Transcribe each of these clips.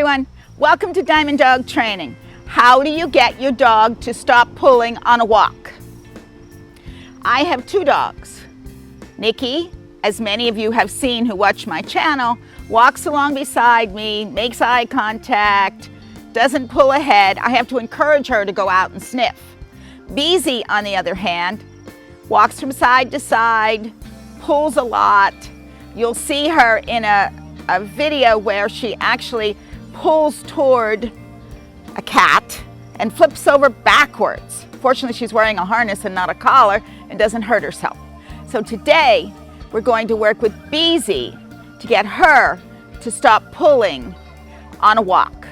everyone, welcome to Diamond Dog Training. How do you get your dog to stop pulling on a walk? I have two dogs. Nikki, as many of you have seen who watch my channel, walks along beside me, makes eye contact, doesn't pull ahead. I have to encourage her to go out and sniff. Beezy, on the other hand, walks from side to side, pulls a lot. You'll see her in a video where she actually pulls toward a cat and flips over backwards. Fortunately, she's wearing a harness and not a collar and doesn't hurt herself. So today, we're going to work with Beezy to get her to stop pulling on a walk.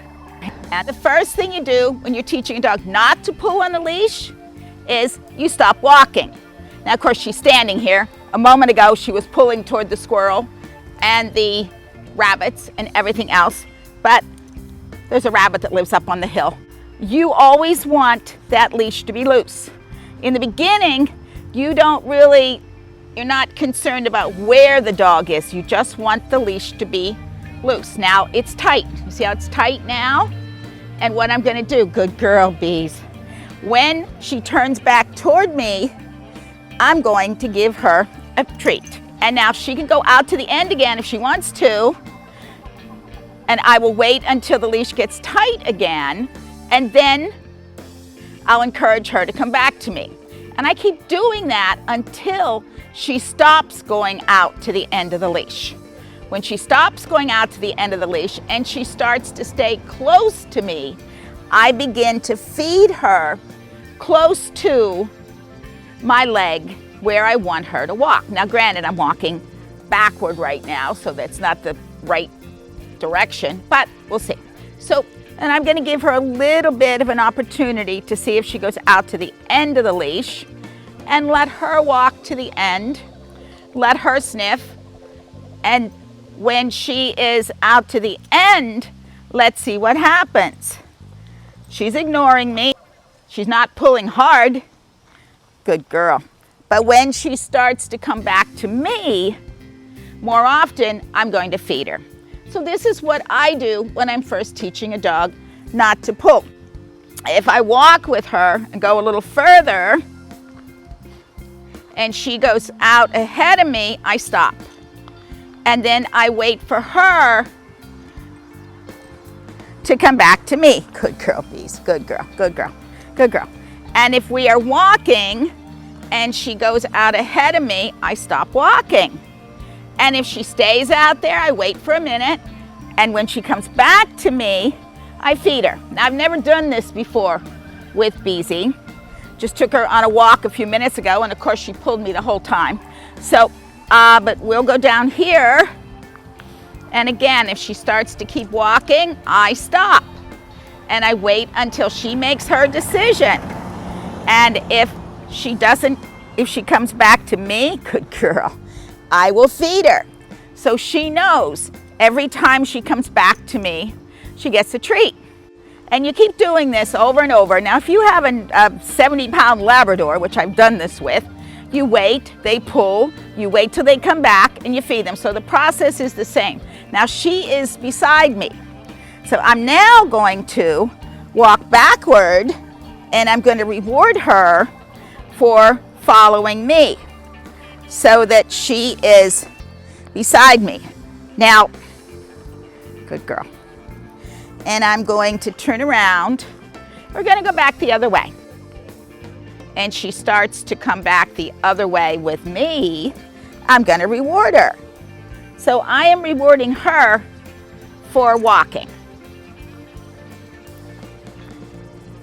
And the first thing you do when you're teaching a dog not to pull on a leash is you stop walking. Now, of course, she's standing here. A moment ago, she was pulling toward the squirrel and the rabbits and everything else, but there's a rabbit that lives up on the hill. You always want that leash to be loose. In the beginning, you're not concerned about where the dog is. You just want the leash to be loose. Now it's tight. You see how it's tight now? And what I'm gonna do, good girl, Bees, when she turns back toward me, I'm going to give her a treat. And now she can go out to the end again if she wants to, and I will wait until the leash gets tight again, and then I'll encourage her to come back to me. And I keep doing that until she stops going out to the end of the leash. When she stops going out to the end of the leash and she starts to stay close to me, I begin to feed her close to my leg where I want her to walk. Now, granted, I'm walking backward right now, so that's not the right direction, but we'll see. And I'm going to give her a little bit of an opportunity to see if she goes out to the end of the leash, and let her walk to the end, let her sniff, and when she is out to the end, let's see what happens. She's ignoring me. She's not pulling hard. Good girl. But when she starts to come back to me, more often, I'm going to feed her. So this is what I do when I'm first teaching a dog not to pull. If I walk with her and go a little further, and she goes out ahead of me, I stop. And then I wait for her to come back to me. Good girl, Bees. Good girl, good girl, good girl. And if we are walking and she goes out ahead of me, I stop walking. And if she stays out there, I wait for a minute. And when she comes back to me, I feed her. Now, I've never done this before with Beezy. Just took her on a walk a few minutes ago, and of course she pulled me the whole time. So, but we'll go down here. And again, if she starts to keep walking, I stop. And I wait until she makes her decision. And if she comes back to me, good girl, I will feed her. So she knows every time she comes back to me, she gets a treat. And you keep doing this over and over. Now, if you have a 70-pound Labrador, which I've done this with, you wait, they pull, you wait till they come back, and you feed them. So the process is the same. Now, she is beside me. So I'm now going to walk backward, and I'm going to reward her for following me so that she is beside me. Now, good girl. And I'm going to turn around. We're going to go back the other way. And she starts to come back the other way with me. I'm going to reward her. So I am rewarding her for walking.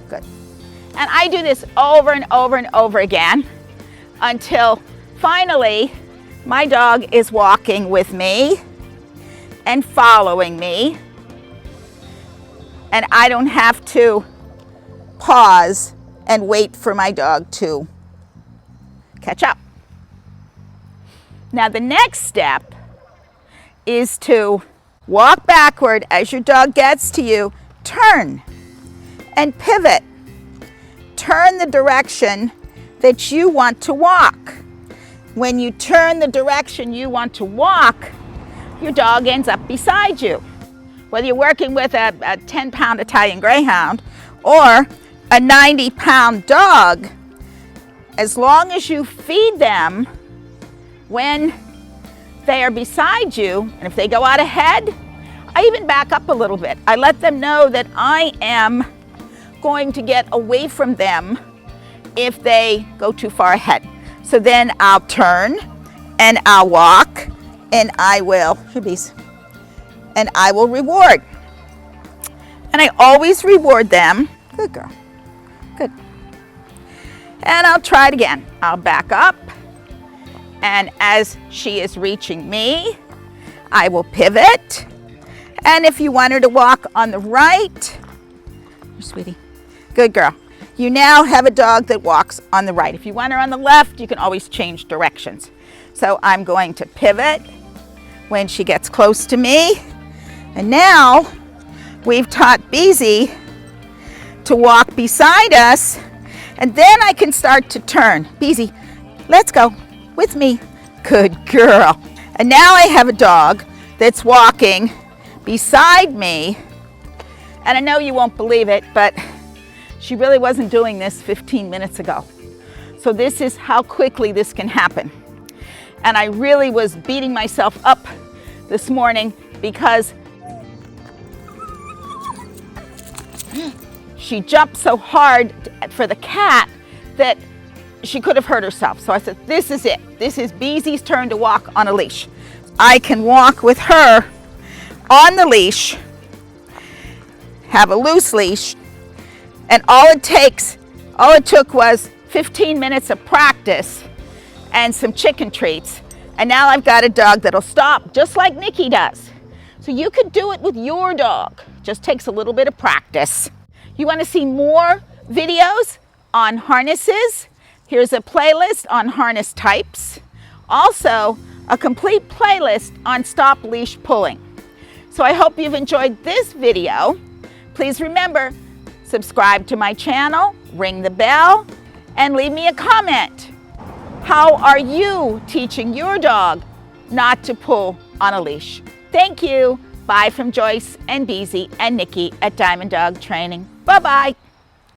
Good. And I do this over and over and over again until finally my dog is walking with me and following me. And I don't have to pause and wait for my dog to catch up. Now, the next step is to walk backward as your dog gets to you, turn and pivot. Turn the direction that you want to walk. When you turn the direction you want to walk, your dog ends up beside you. Whether you're working with a 10-pound Italian Greyhound or a 90-pound dog, as long as you feed them when they are beside you, and if they go out ahead, I even back up a little bit. I let them know that I am going to get away from them if they go too far ahead. So then I'll turn and I'll walk and I will, and I will reward. And I always reward them. Good girl, good. And I'll try it again. I'll back up, and as she is reaching me, I will pivot. And if you want her to walk on the right, here, sweetie, good girl. You now have a dog that walks on the right. If you want her on the left, you can always change directions. So I'm going to pivot when she gets close to me. And now we've taught Beezy to walk beside us, and then I can start to turn. Beezy, let's go with me. Good girl. And now I have a dog that's walking beside me, and I know you won't believe it, but she really wasn't doing this 15 minutes ago. So this is how quickly this can happen. And I really was beating myself up this morning because she jumped so hard for the cat that she could have hurt herself. So I said, this is it. This is Beezy's turn to walk on a leash. I can walk with her on the leash, have a loose leash, and all it took was 15 minutes of practice and some chicken treats. And now I've got a dog that'll stop just like Nikki does. So you could do it with your dog. Just takes a little bit of practice. You want to see more videos on harnesses? Here's a playlist on harness types. Also, a complete playlist on stop leash pulling. So I hope you've enjoyed this video. Please remember, subscribe to my channel, ring the bell, and leave me a comment. How are you teaching your dog not to pull on a leash? Thank you. Bye from Joyce and Beezy and Nikki at Diamond Dog Training. Bye-bye.